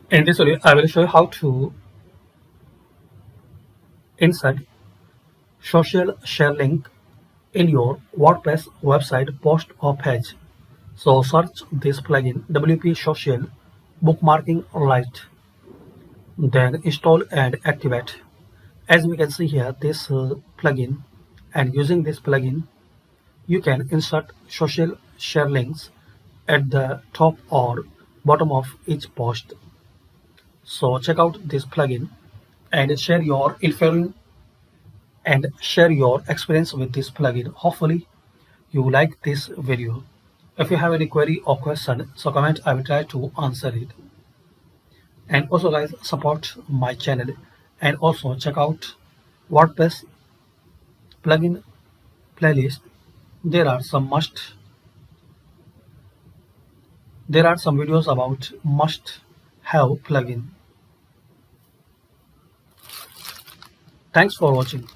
In this video, I will show you how to insert social share link in your WordPress website post or page. So search this plugin WP Social Bookmarking Lite, then install and activate. As we can see here, this plugin, and using this plugin, you can insert social share links at the top or bottom of each post. So check out this plugin and share your experience with this plugin. Hopefully you like this video. If you have any query or question, so comment, I will try to answer it. And also guys, support my channel and also check out WordPress plugin playlist. There are some videos about must have plugin. Thanks for watching.